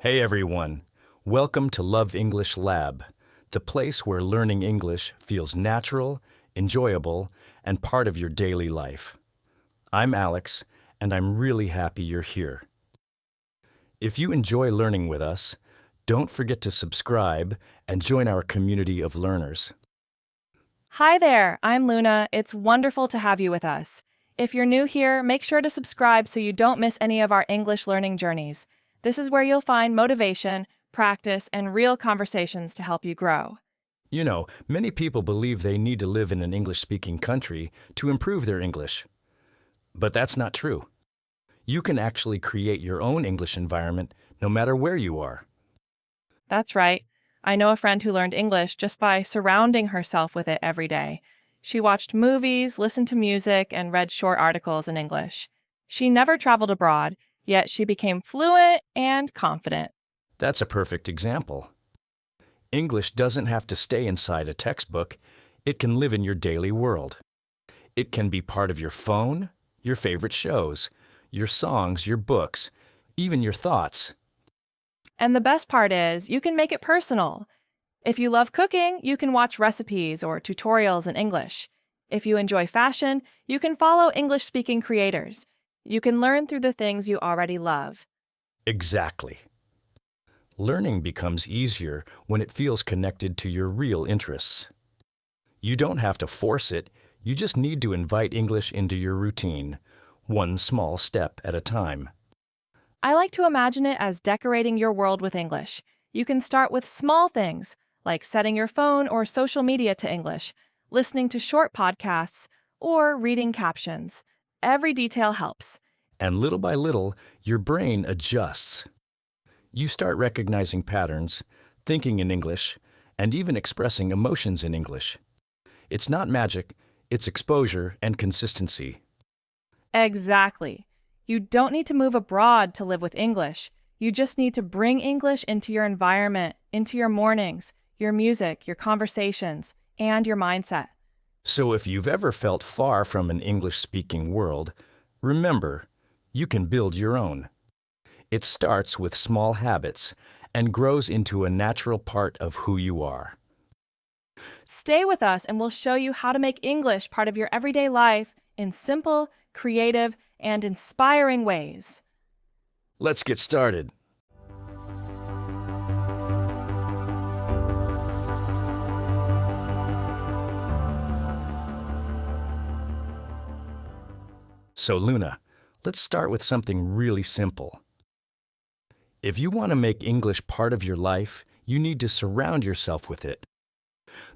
Hey everyone, welcome to Love English Lab, the place where learning English feels natural, enjoyable, and part of your daily life. I'm Alex, and I'm really happy you're here. If you enjoy learning with us, don't forget to subscribe and join our community of learners. Hi there, I'm Luna. It's wonderful to have you with us. If you're new here, make sure to subscribe so you don't miss any of our English learning journeys. This is where you'll find motivation, practice, and real conversations to help you grow. You know, many people believe they need to live in an English-speaking country to improve their English. But that's not true. You can actually create your own English environment no matter where you are. That's right. I know a friend who learned English just by surrounding herself with it every day. She watched movies, listened to music, and read short articles in English. She never traveled abroad, yet she became fluent and confident. That's a perfect example. English doesn't have to stay inside a textbook. It can live in your daily world. It can be part of your phone, your favorite shows, your songs, your books, even your thoughts. And the best part is, you can make it personal. If you love cooking, you can watch recipes or tutorials in English. If you enjoy fashion, you can follow English-speaking creators. You can learn through the things you already love. Exactly. Learning becomes easier when it feels connected to your real interests. You don't have to force it, you just need to invite English into your routine, one small step at a time. I like to imagine it as decorating your world with English. You can start with small things, like setting your phone or social media to English, listening to short podcasts, or reading captions. Every detail helps. And little by little, your brain adjusts. You start recognizing patterns, thinking in English, and even expressing emotions in English. It's not magic, it's exposure and consistency. Exactly. You don't need to move abroad to live with English. You just need to bring English into your environment, into your mornings, your music, your conversations, and your mindset. So if you've ever felt far from an English-speaking world, remember, you can build your own. It starts with small habits and grows into a natural part of who you are. Stay with us and we'll show you how to make English part of your everyday life in simple, creative, and inspiring ways. Let's get started. So Luna, let's start with something really simple. If you want to make English part of your life, you need to surround yourself with it.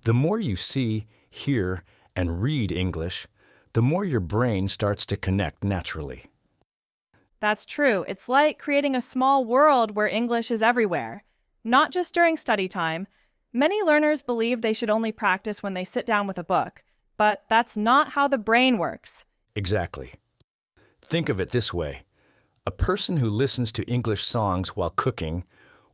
The more you see, hear, and read English, the more your brain starts to connect naturally. That's true. It's like creating a small world where English is everywhere, not just during study time. Many learners believe they should only practice when they sit down with a book, but that's not how the brain works. Exactly. Think of it this way. A person who listens to English songs while cooking,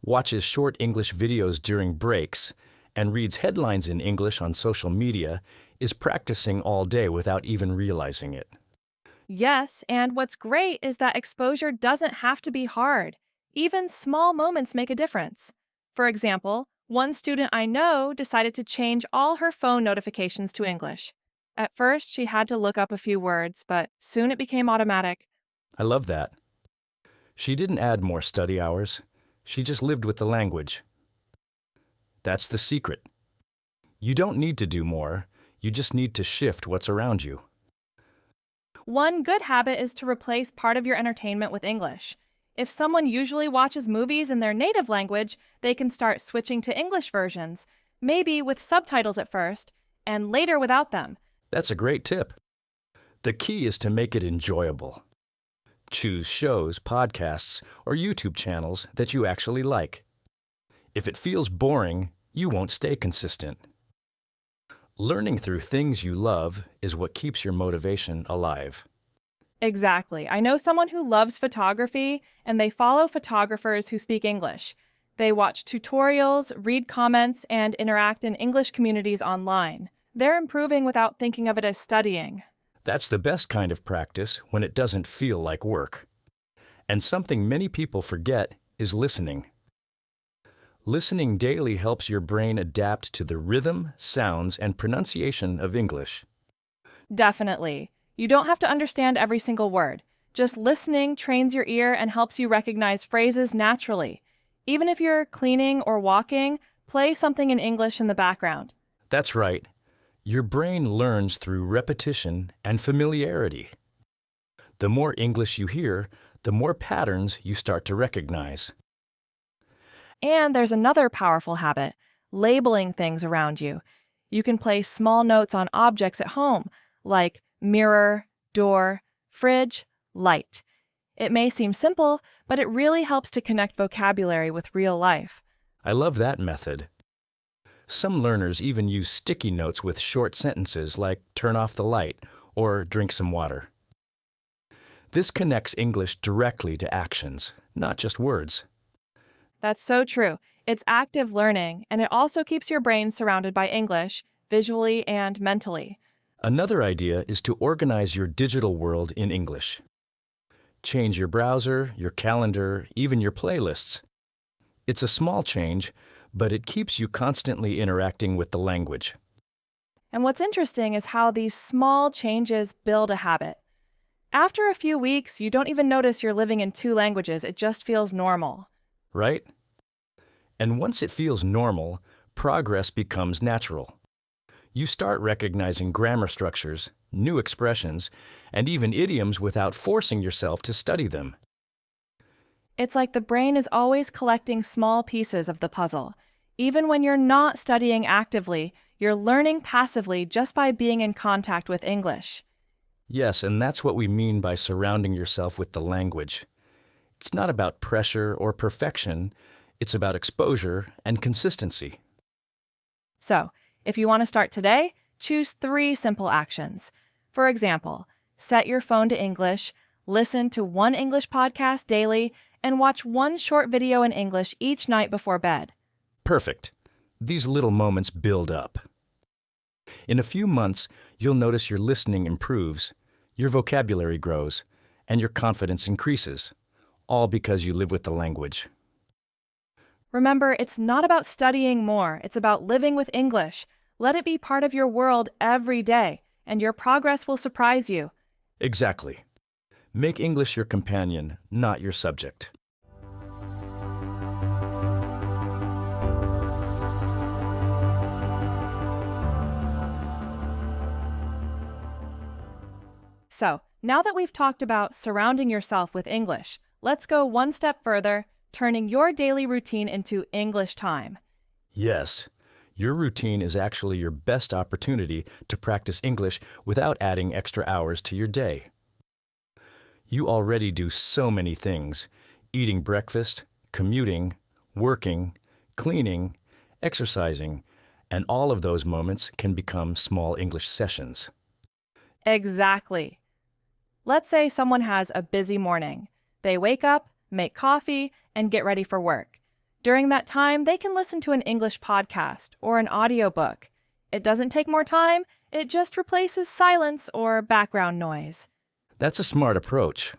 watches short English videos during breaks, and reads headlines in English on social media is practicing all day without even realizing it. Yes, and what's great is that exposure doesn't have to be hard. Even small moments make a difference. For example, one student I know decided to change all her phone notifications to English. At first, she had to look up a few words, but soon it became automatic. I love that. She didn't add more study hours. She just lived with the language. That's the secret. You don't need to do more. You just need to shift what's around you. One good habit is to replace part of your entertainment with English. If someone usually watches movies in their native language, they can start switching to English versions, maybe with subtitles at first, and later without them. That's a great tip. The key is to make it enjoyable. Choose shows, podcasts, or YouTube channels that you actually like. If it feels boring, you won't stay consistent. Learning through things you love is what keeps your motivation alive. Exactly. I know someone who loves photography, and they follow photographers who speak English. They watch tutorials, read comments, and interact in English communities online. They're improving without thinking of it as studying. That's the best kind of practice when it doesn't feel like work. And something many people forget is listening. Listening daily helps your brain adapt to the rhythm, sounds, and pronunciation of English. Definitely. You don't have to understand every single word. Just listening trains your ear and helps you recognize phrases naturally. Even if you're cleaning or walking, play something in English in the background. That's right. Your brain learns through repetition and familiarity. The more English you hear, the more patterns you start to recognize. And there's another powerful habit, labeling things around you. You can place small notes on objects at home, like mirror, door, fridge, light. It may seem simple, but it really helps to connect vocabulary with real life. I love that method. Some learners even use sticky notes with short sentences like turn off the light or drink some water. This connects English directly to actions, not just words. That's so true. It's active learning, and it also keeps your brain surrounded by English, visually and mentally. Another idea is to organize your digital world in English. Change your browser, your calendar, even your playlists. It's a small change, but it keeps you constantly interacting with the language. And what's interesting is how these small changes build a habit. After a few weeks, you don't even notice you're living in two languages, it just feels normal. Right? And once it feels normal, progress becomes natural. You start recognizing grammar structures, new expressions, and even idioms without forcing yourself to study them. It's like the brain is always collecting small pieces of the puzzle. Even when you're not studying actively, you're learning passively just by being in contact with English. Yes, and that's what we mean by surrounding yourself with the language. It's not about pressure or perfection, it's about exposure and consistency. So, if you want to start today, choose 3 simple actions. For example, set your phone to English, listen to one English podcast daily, and watch one short video in English each night before bed. Perfect. These little moments build up. In a few months, you'll notice your listening improves, your vocabulary grows, and your confidence increases, all because you live with the language. Remember, it's not about studying more, it's about living with English. Let it be part of your world every day, and your progress will surprise you. Exactly. Make English your companion, not your subject. So, now that we've talked about surrounding yourself with English, let's go one step further, turning your daily routine into English time. Yes, your routine is actually your best opportunity to practice English without adding extra hours to your day. You already do so many things: eating breakfast, commuting, working, cleaning, exercising, and all of those moments can become small English sessions. Exactly. Let's say someone has a busy morning. They wake up, make coffee, and get ready for work. During that time, they can listen to an English podcast or an audiobook. It doesn't take more time, it just replaces silence or background noise. That's a smart approach.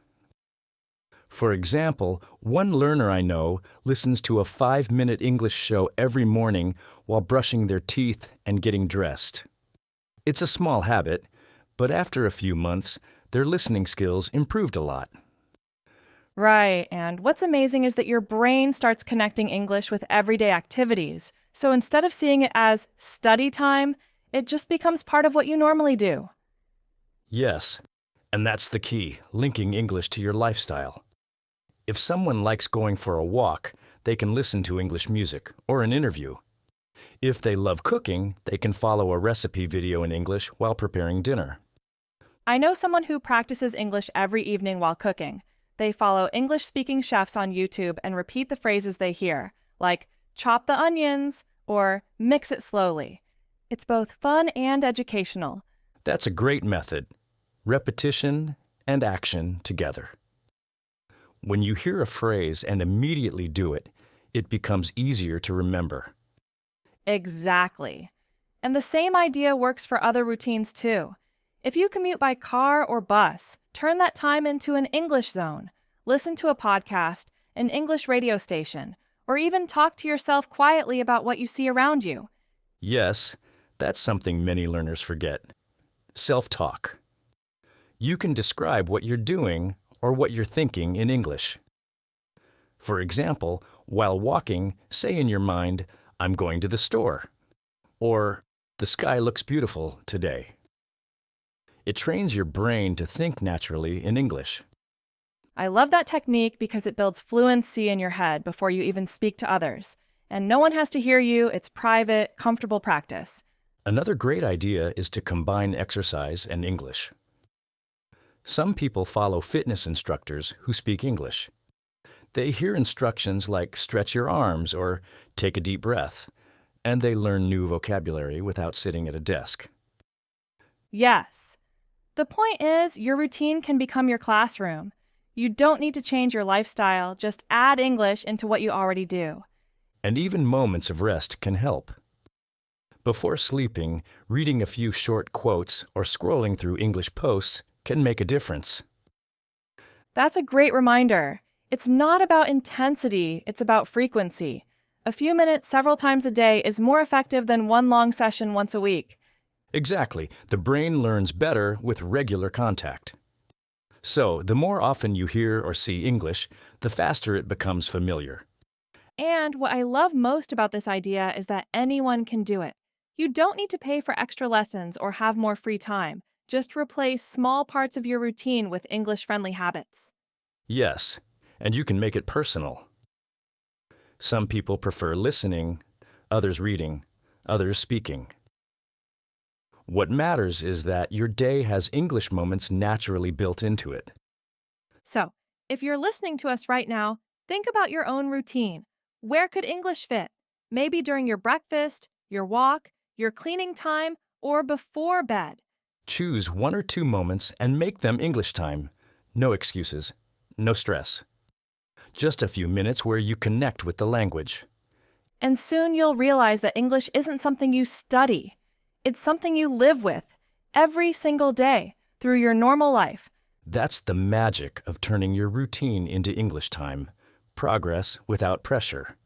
For example, one learner I know listens to a 5-minute English show every morning while brushing their teeth and getting dressed. It's a small habit, but after a few months, their listening skills improved a lot. Right, and what's amazing is that your brain starts connecting English with everyday activities. So instead of seeing it as study time, it just becomes part of what you normally do. Yes, and that's the key, linking English to your lifestyle. If someone likes going for a walk, they can listen to English music or an interview. If they love cooking, they can follow a recipe video in English while preparing dinner. I know someone who practices English every evening while cooking. They follow English-speaking chefs on YouTube and repeat the phrases they hear, like chop the onions or mix it slowly. It's both fun and educational. That's a great method. Repetition and action together. When you hear a phrase and immediately do it, it becomes easier to remember. Exactly. And the same idea works for other routines too. If you commute by car or bus, turn that time into an English zone. Listen to a podcast, an English radio station, or even talk to yourself quietly about what you see around you. Yes, that's something many learners forget. Self-talk. You can describe what you're doing or what you're thinking in English. For example, while walking, say in your mind, "I'm going to the store," or "The sky looks beautiful today." It trains your brain to think naturally in English. I love that technique because it builds fluency in your head before you even speak to others. And no one has to hear you, it's private, comfortable practice. Another great idea is to combine exercise and English. Some people follow fitness instructors who speak English. They hear instructions like stretch your arms or take a deep breath, and they learn new vocabulary without sitting at a desk. Yes. The point is, your routine can become your classroom. You don't need to change your lifestyle, just add English into what you already do. And even moments of rest can help. Before sleeping, reading a few short quotes or scrolling through English posts can make a difference. That's a great reminder. It's not about intensity, it's about frequency. A few minutes several times a day is more effective than one long session once a week. Exactly. The brain learns better with regular contact. So, the more often you hear or see English, the faster it becomes familiar. And what I love most about this idea is that anyone can do it. You don't need to pay for extra lessons or have more free time. Just replace small parts of your routine with English-friendly habits. Yes, and you can make it personal. Some people prefer listening, others reading, others speaking. What matters is that your day has English moments naturally built into it. So, if you're listening to us right now, think about your own routine. Where could English fit? Maybe during your breakfast, your walk, your cleaning time, or before bed. Choose 1 or 2 moments and make them English time. No excuses, no stress. Just a few minutes where you connect with the language. And soon you'll realize that English isn't something you study. It's something you live with every single day through your normal life. That's the magic of turning your routine into English time. Progress without pressure.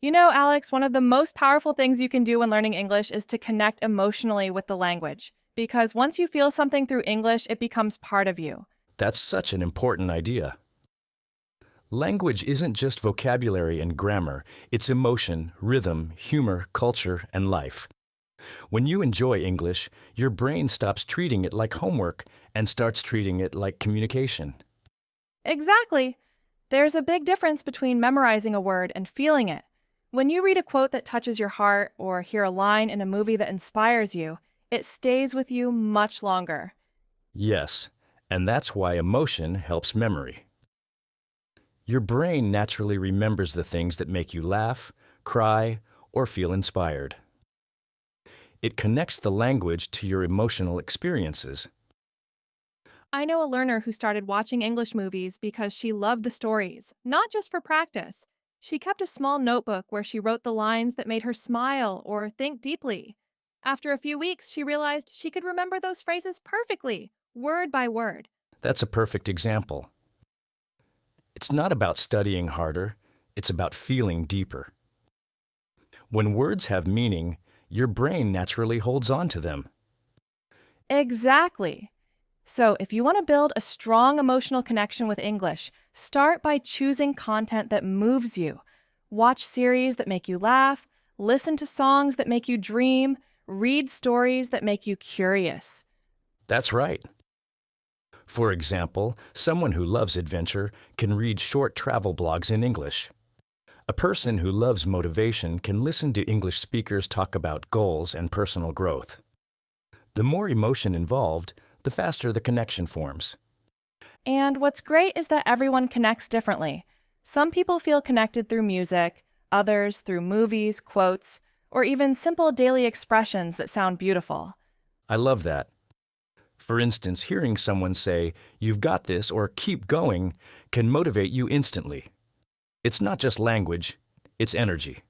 You know, Alex, one of the most powerful things you can do when learning English is to connect emotionally with the language. Because once you feel something through English, it becomes part of you. That's such an important idea. Language isn't just vocabulary and grammar, it's emotion, rhythm, humor, culture, and life. When you enjoy English, your brain stops treating it like homework and starts treating it like communication. Exactly. There's a big difference between memorizing a word and feeling it. When you read a quote that touches your heart or hear a line in a movie that inspires you, it stays with you much longer. Yes, and that's why emotion helps memory. Your brain naturally remembers the things that make you laugh, cry, or feel inspired. It connects the language to your emotional experiences. I know a learner who started watching English movies because she loved the stories, not just for practice. She kept a small notebook where she wrote the lines that made her smile or think deeply. After a few weeks, she realized she could remember those phrases perfectly, word by word. That's a perfect example. It's not about studying harder, it's about feeling deeper. When words have meaning, your brain naturally holds on to them. Exactly. So, if you want to build a strong emotional connection with English, start by choosing content that moves you. Watch series that make you laugh, listen to songs that make you dream, read stories that make you curious. That's right. For example, someone who loves adventure can read short travel blogs in English. A person who loves motivation can listen to English speakers talk about goals and personal growth. The more emotion involved, the faster the connection forms. And what's great is that everyone connects differently. Some people feel connected through music, others through movies, quotes, or even simple daily expressions that sound beautiful. I love that. For instance, hearing someone say, "You've got this," or "keep going," can motivate you instantly. It's not just language, it's energy.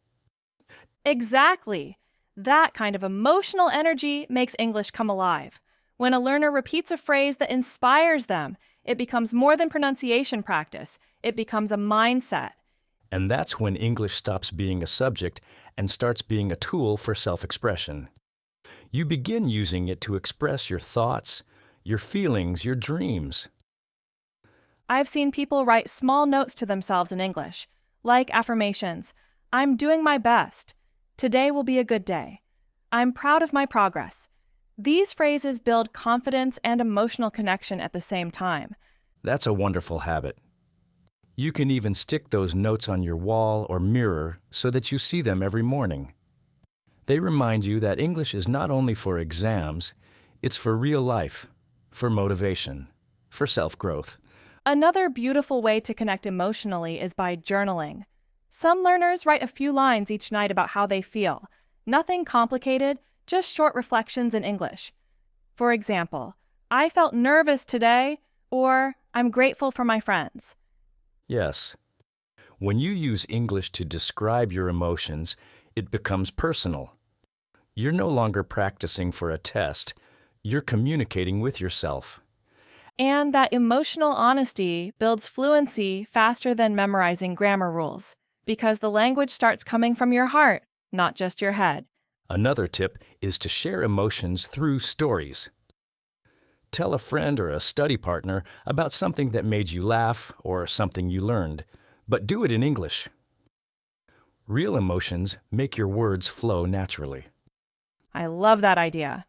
Exactly. That kind of emotional energy makes English come alive. When a learner repeats a phrase that inspires them, it becomes more than pronunciation practice. It becomes a mindset. And that's when English stops being a subject and starts being a tool for self-expression. You begin using it to express your thoughts, your feelings, your dreams. I've seen people write small notes to themselves in English, like affirmations. I'm doing my best. Today will be a good day. I'm proud of my progress. These phrases build confidence and emotional connection at the same time. That's a wonderful habit. You can even stick those notes on your wall or mirror so that you see them every morning. They remind you that English is not only for exams, it's for real life, for motivation, for self-growth. Another beautiful way to connect emotionally is by journaling. Some learners write a few lines each night about how they feel. Nothing complicated, just short reflections in English. For example, I felt nervous today, or I'm grateful for my friends. Yes. When you use English to describe your emotions, it becomes personal. You're no longer practicing for a test. You're communicating with yourself. And that emotional honesty builds fluency faster than memorizing grammar rules, because the language starts coming from your heart, not just your head. Another tip is to share emotions through stories. Tell a friend or a study partner about something that made you laugh or something you learned, but do it in English. Real emotions make your words flow naturally. I love that idea.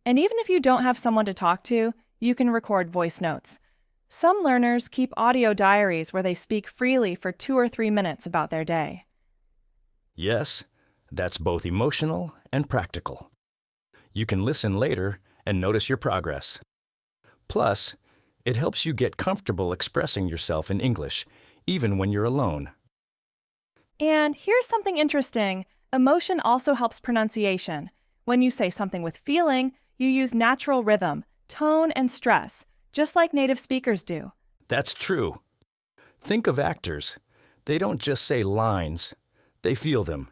And even if you don't have someone to talk to, you can record voice notes. Some learners keep audio diaries where they speak freely for 2 or 3 minutes about their day. Yes, that's both emotional and practical. You can listen later and notice your progress. Plus, it helps you get comfortable expressing yourself in English, even when you're alone. And here's something interesting. Emotion also helps pronunciation. When you say something with feeling, you use natural rhythm, tone, and stress, just like native speakers do. That's true. Think of actors. They don't just say lines, they feel them.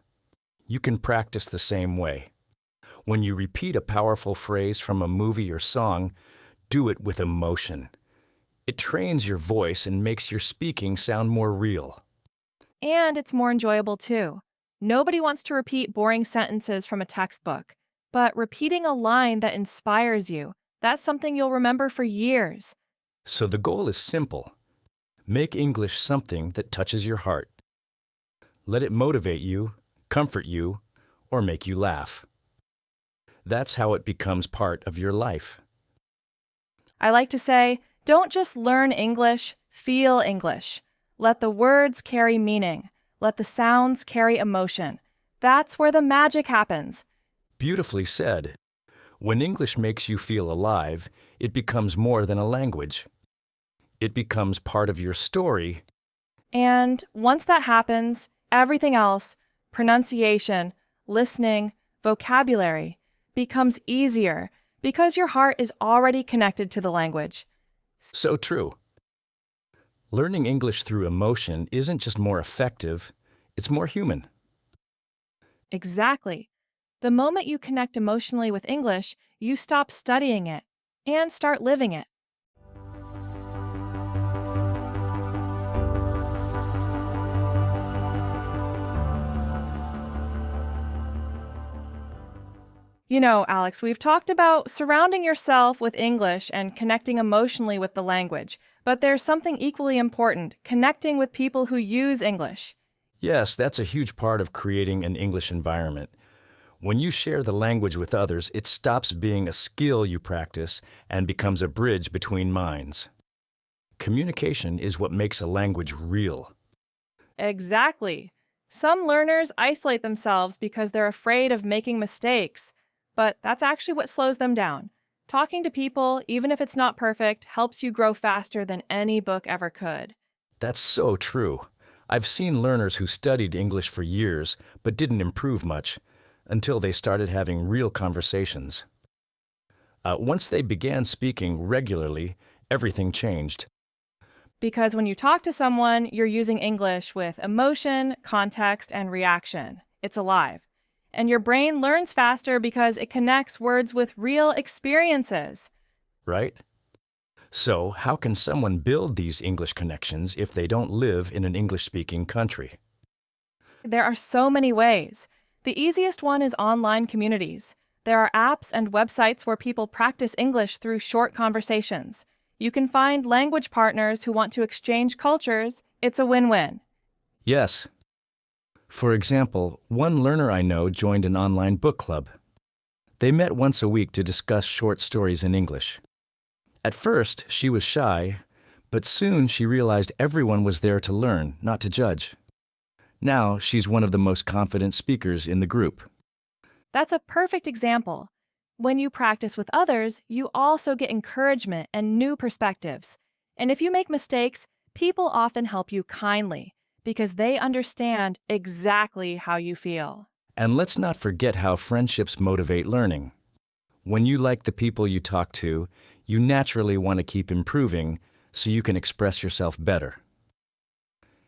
You can practice the same way. When you repeat a powerful phrase from a movie or song, do it with emotion. It trains your voice and makes your speaking sound more real. And it's more enjoyable too. Nobody wants to repeat boring sentences from a textbook, but repeating a line that inspires you, that's something you'll remember for years. So the goal is simple. Make English something that touches your heart. Let it motivate you, comfort you, or make you laugh. That's how it becomes part of your life. I like to say, don't just learn English, feel English. Let the words carry meaning. Let the sounds carry emotion. That's where the magic happens. Beautifully said. When English makes you feel alive, it becomes more than a language. It becomes part of your story. And once that happens, everything else, pronunciation, listening, vocabulary, becomes easier because your heart is already connected to the language. So true. Learning English through emotion isn't just more effective, it's more human. Exactly. The moment you connect emotionally with English, you stop studying it and start living it. You know, Alex, we've talked about surrounding yourself with English and connecting emotionally with the language, but there's something equally important, connecting with people who use English. Yes, that's a huge part of creating an English environment. When you share the language with others, it stops being a skill you practice and becomes a bridge between minds. Communication is what makes a language real. Exactly. Some learners isolate themselves because they're afraid of making mistakes, but that's actually what slows them down. Talking to people, even if it's not perfect, helps you grow faster than any book ever could. That's so true. I've seen learners who studied English for years but didn't improve much until they started having real conversations. Once they began speaking regularly, everything changed. Because when you talk to someone, you're using English with emotion, context, and reaction. It's alive. And your brain learns faster because it connects words with real experiences. Right? So, how can someone build these English connections if they don't live in an English-speaking country? There are so many ways. The easiest one is online communities. There are apps and websites where people practice English through short conversations. You can find language partners who want to exchange cultures. It's a win-win. Yes. For example, one learner I know joined an online book club. They met once a week to discuss short stories in English. At first, she was shy, but soon she realized everyone was there to learn, not to judge. Now, she's one of the most confident speakers in the group. That's a perfect example. When you practice with others, you also get encouragement and new perspectives. And if you make mistakes, people often help you kindly because they understand exactly how you feel. And let's not forget how friendships motivate learning. When you like the people you talk to, you naturally want to keep improving so you can express yourself better.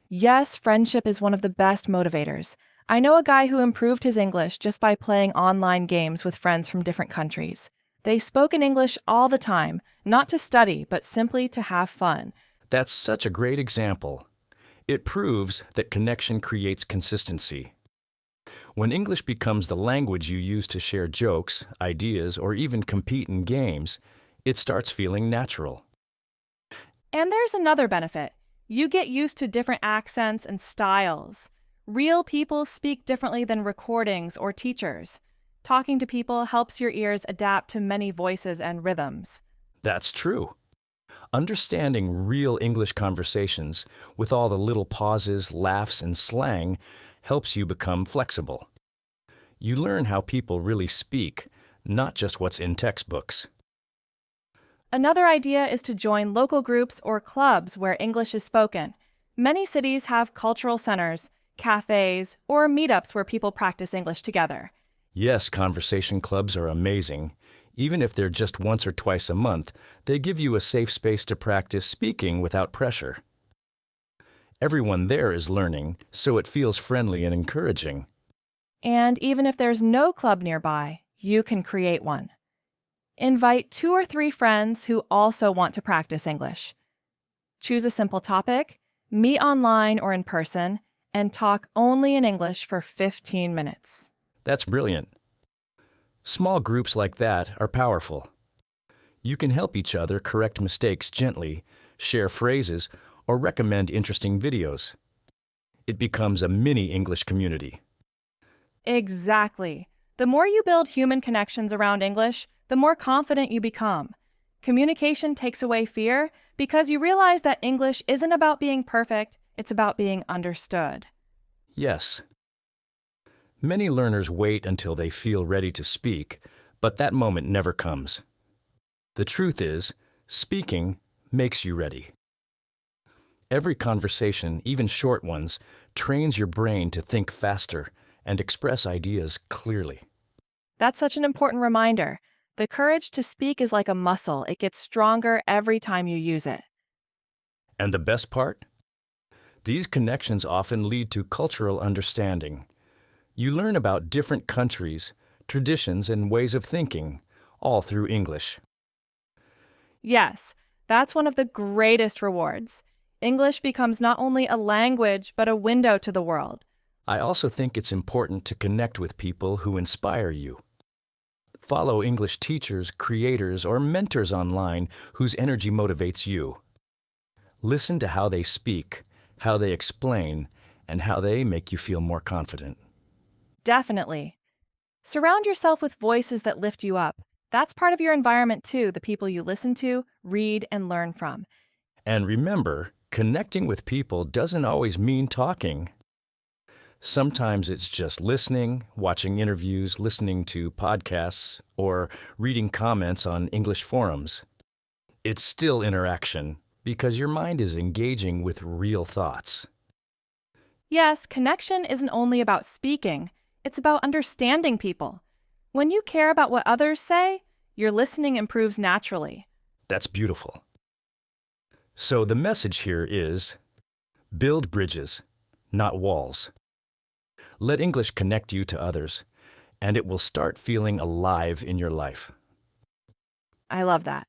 Yes, friendship is one of the best motivators. I know a guy who improved his English just by playing online games with friends from different countries. They spoke in English all the time, not to study, but simply to have fun. That's such a great example. It proves that connection creates consistency. When English becomes the language you use to share jokes, ideas, or even compete in games, it starts feeling natural. And there's another benefit. You get used to different accents and styles. Real people speak differently than recordings or teachers. Talking to people helps your ears adapt to many voices and rhythms. That's true. Understanding real English conversations with all the little pauses, laughs, and slang helps you become flexible. You learn how people really speak, not just what's in textbooks. Another idea is to join local groups or clubs where English is spoken. Many cities have cultural centers, cafes, or meetups where people practice English together. Yes, conversation clubs are amazing. Even if they're just once or twice a month, they give you a safe space to practice speaking without pressure. Everyone there is learning, so it feels friendly and encouraging. And even if there's no club nearby, you can create one. Invite 2 or 3 friends who also want to practice English. Choose a simple topic, meet online or in person, and talk only in English for 15 minutes. That's brilliant. Small groups like that are powerful. You can help each other correct mistakes gently, share phrases, or recommend interesting videos. It becomes a mini English community. Exactly. The more you build human connections around English, the more confident you become. Communication takes away fear because you realize that English isn't about being perfect, it's about being understood. Yes. Many learners wait until they feel ready to speak, but that moment never comes. The truth is, speaking makes you ready. Every conversation, even short ones, trains your brain to think faster and express ideas clearly. That's such an important reminder. The courage to speak is like a muscle. It gets stronger every time you use it. And the best part? These connections often lead to cultural understanding. You learn about different countries, traditions, and ways of thinking, all through English. Yes, that's one of the greatest rewards. English becomes not only a language, but a window to the world. I also think it's important to connect with people who inspire you. Follow English teachers, creators, or mentors online whose energy motivates you. Listen to how they speak, how they explain, and how they make you feel more confident. Definitely. Surround yourself with voices that lift you up. That's part of your environment too, the people you listen to, read, and learn from. And remember, connecting with people doesn't always mean talking. Sometimes it's just listening, watching interviews, listening to podcasts, or reading comments on English forums. It's still interaction because your mind is engaging with real thoughts. Yes, connection isn't only about speaking, it's about understanding people. When you care about what others say, your listening improves naturally. That's beautiful. So the message here is, build bridges, not walls. Let English connect you to others, and it will start feeling alive in your life. I love that.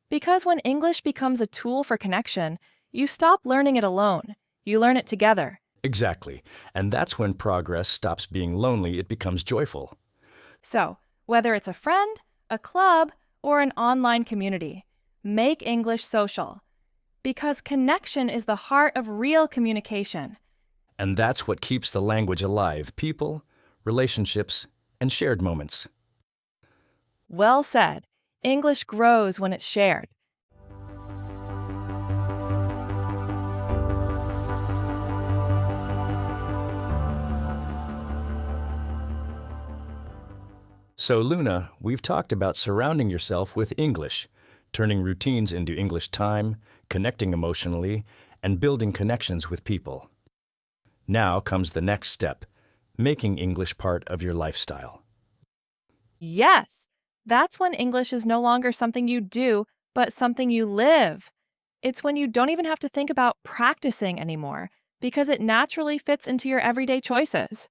Because when English becomes a tool for connection, you stop learning it alone. You learn it together. Exactly. And that's when progress stops being lonely, it becomes joyful. So, whether it's a friend, a club, or an online community, make English social. Because connection is the heart of real communication. And that's what keeps the language alive: people, relationships, and shared moments. Well said. English grows when it's shared. So, Luna, we've talked about surrounding yourself with English, turning routines into English time, connecting emotionally, and building connections with people. Now comes the next step: making English part of your lifestyle. Yes, that's when English is no longer something you do, but something you live. It's when you don't even have to think about practicing anymore because it naturally fits into your everyday choices.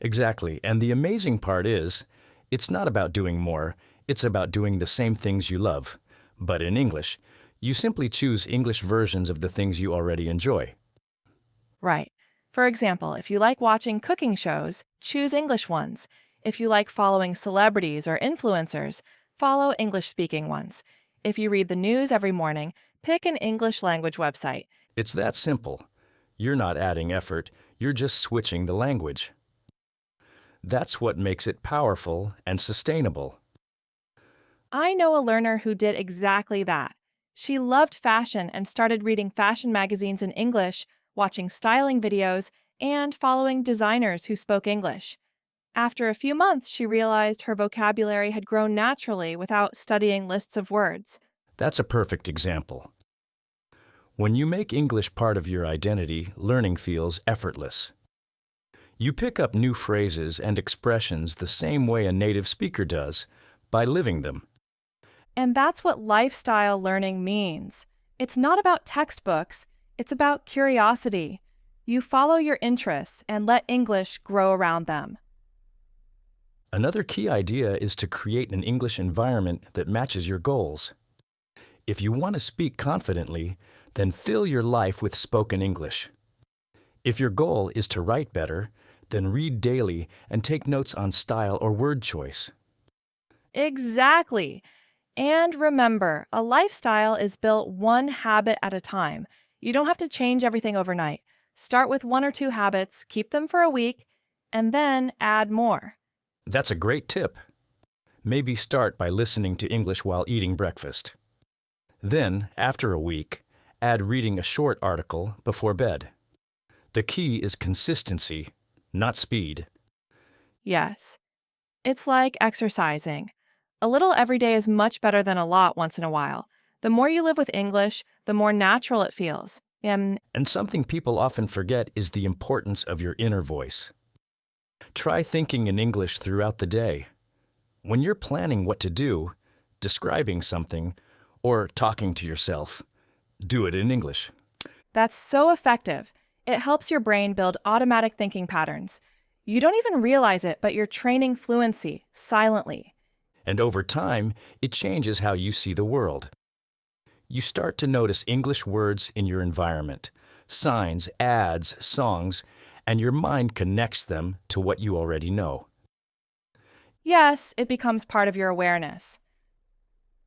Exactly. And the amazing part is, it's not about doing more, it's about doing the same things you love. But in English, you simply choose English versions of the things you already enjoy. Right. For example, if you like watching cooking shows, choose English ones. If you like following celebrities or influencers, follow English speaking ones. If you read the news every morning, pick an English language website. It's that simple. You're not adding effort, you're just switching the language. That's what makes it powerful and sustainable. I know a learner who did exactly that. She loved fashion and started reading fashion magazines in English, watching styling videos, and following designers who spoke English. After a few months, she realized her vocabulary had grown naturally without studying lists of words. That's a perfect example. When you make English part of your identity, learning feels effortless. You pick up new phrases and expressions the same way a native speaker does, by living them. And that's what lifestyle learning means. It's not about textbooks, it's about curiosity. You follow your interests and let English grow around them. Another key idea is to create an English environment that matches your goals. If you want to speak confidently, then fill your life with spoken English. If your goal is to write better, then read daily and take notes on style or word choice. Exactly. And remember, a lifestyle is built one habit at a time. You don't have to change everything overnight. Start with one or two habits, keep them for a week, and then add more. That's a great tip. Maybe start by listening to English while eating breakfast. Then, after a week, add reading a short article before bed. The key is consistency, not speed. Yes, it's like exercising. A little every day is much better than a lot once in a while. The more you live with English, the more natural it feels. And something people often forget is the importance of your inner voice. Try thinking in English throughout the day. When you're planning what to do, describing something, or talking to yourself, do it in English. That's so effective. It helps your brain build automatic thinking patterns. You don't even realize it, but you're training fluency silently. And over time, it changes how you see the world. You start to notice English words in your environment, signs, ads, songs, and your mind connects them to what you already know. Yes, it becomes part of your awareness.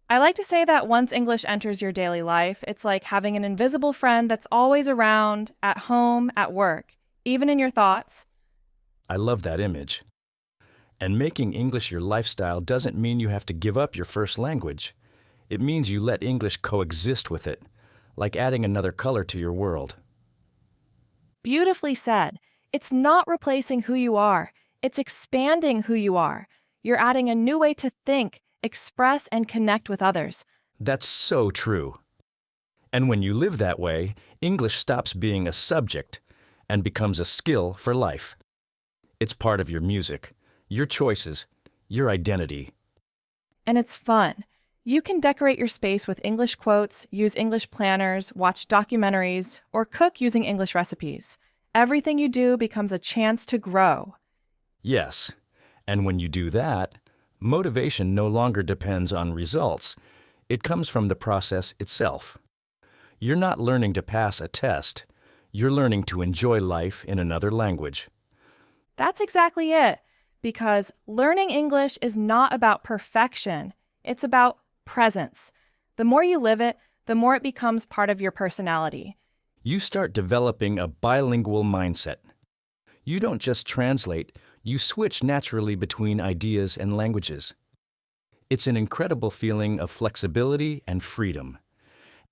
I like to say that once English enters your daily life, it's like having an invisible friend that's always around, at home, at work, even in your thoughts. I love that image. And making English your lifestyle doesn't mean you have to give up your first language. It means you let English coexist with it, like adding another color to your world. Beautifully said. It's not replacing who you are, it's expanding who you are. You're adding a new way to think, express, and connect with others. That's so true. And when you live that way, English stops being a subject and becomes a skill for life. It's part of your music, your choices, your identity. And it's fun. You can decorate your space with English quotes, use English planners, watch documentaries, or cook using English recipes. Everything you do becomes a chance to grow. Yes, And when you do that, motivation no longer depends on results. It comes from the process itself. You're not learning to pass a test. You're learning to enjoy life in another language. That's exactly it. Because learning English is not about perfection, it's about presence. The more you live it, the more it becomes part of your personality. You start developing a bilingual mindset. You don't just translate, you switch naturally between ideas and languages. It's an incredible feeling of flexibility and freedom.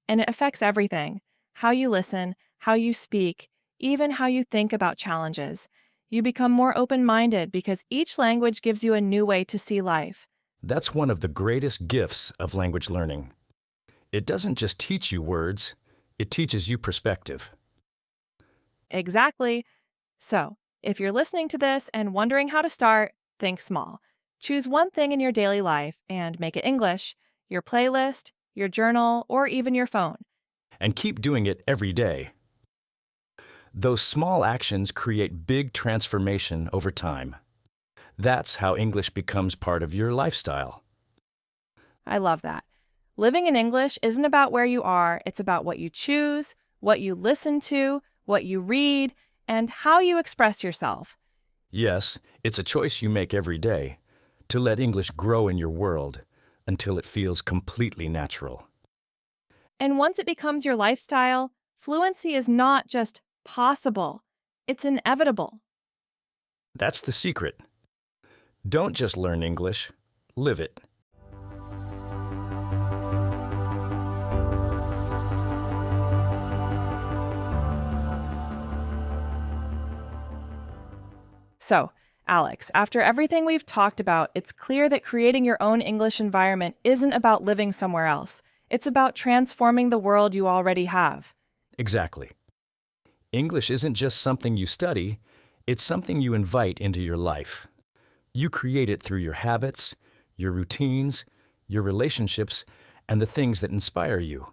And it affects everything: how you listen, how you speak, even how you think about challenges. You become more open minded because each language gives you a new way to see life. That's one of the greatest gifts of language learning. It doesn't just teach you words, it teaches you perspective. Exactly. So, if you're listening to this and wondering how to start, think small. Choose one thing in your daily life and make it English: your playlist, your journal, or even your phone. And keep doing it every day. Those small actions create big transformation over time. That's how English becomes part of your lifestyle. I love that. Living in English isn't about where you are, it's about what you choose, what you listen to, what you read, and how you express yourself. Yes, it's a choice you make every day to let English grow in your world until it feels completely natural. And once it becomes your lifestyle, fluency is not just possible, it's inevitable. That's the secret. Don't just learn English, live it. So, Alex, after everything we've talked about, it's clear that creating your own English environment isn't about living somewhere else. It's about transforming the world you already have. Exactly. English isn't just something you study, it's something you invite into your life. You create it through your habits, your routines, your relationships, and the things that inspire you.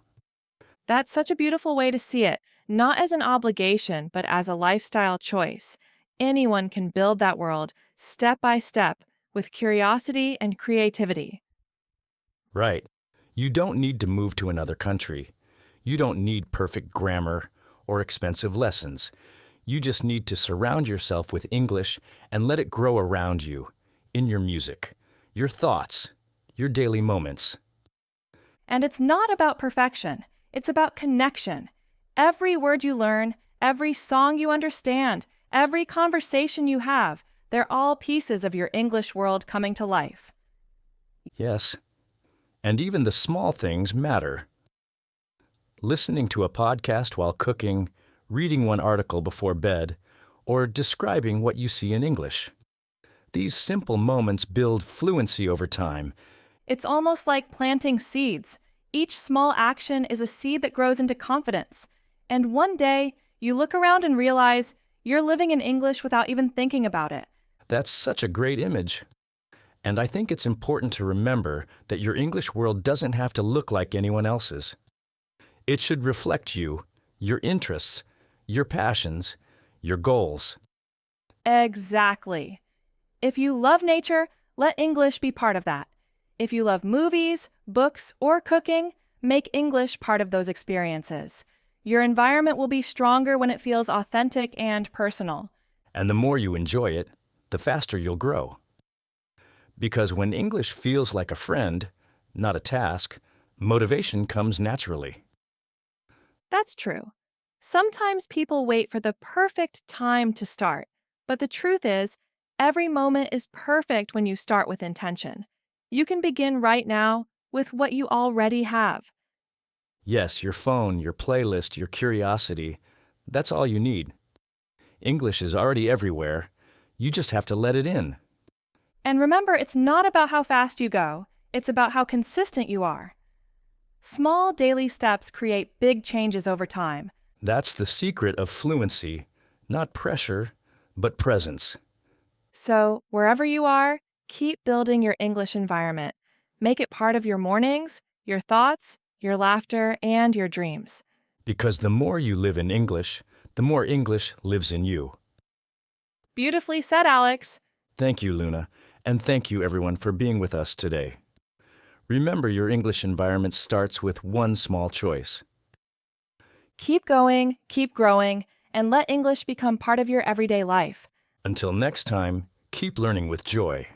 That's such a beautiful way to see it, not as an obligation, but as a lifestyle choice. Anyone can build that world, step by step, with curiosity and creativity. Right. You don't need to move to another country. You don't need perfect grammar or expensive lessons. You just need to surround yourself with English and let it grow around you, in your music, your thoughts, your daily moments. And it's not about perfection, it's about connection. Every word you learn, every song you understand, every conversation you have, they're all pieces of your English world coming to life. Yes. And even the small things matter. Listening to a podcast while cooking, reading one article before bed, or describing what you see in English. These simple moments build fluency over time. It's almost like planting seeds. Each small action is a seed that grows into confidence. And one day, you look around and realize you're living in English without even thinking about it. That's such a great image. And I think it's important to remember that your English world doesn't have to look like anyone else's. It should reflect you, your interests, your passions, your goals. Exactly. If you love nature, let English be part of that. If you love movies, books, or cooking, make English part of those experiences. Your environment will be stronger when it feels authentic and personal. And the more you enjoy it, the faster you'll grow. Because when English feels like a friend, not a task, motivation comes naturally. That's true. Sometimes people wait for the perfect time to start, but the truth is, every moment is perfect when you start with intention. You can begin right now with what you already have. Yes, your phone, your playlist, your curiosity, that's all you need. English is already everywhere. You just have to let it in. And remember, it's not about how fast you go, it's about how consistent you are. Small daily steps create big changes over time. That's the secret of fluency, not pressure, but presence. So, wherever you are, keep building your English environment. Make it part of your mornings, your thoughts, your laughter, and your dreams. Because the more you live in English, the more English lives in you. Beautifully said, Alex. Thank you, Luna. And thank you, everyone, for being with us today. Remember, your English environment starts with one small choice. Keep going, keep growing, and let English become part of your everyday life. Until next time, keep learning with joy.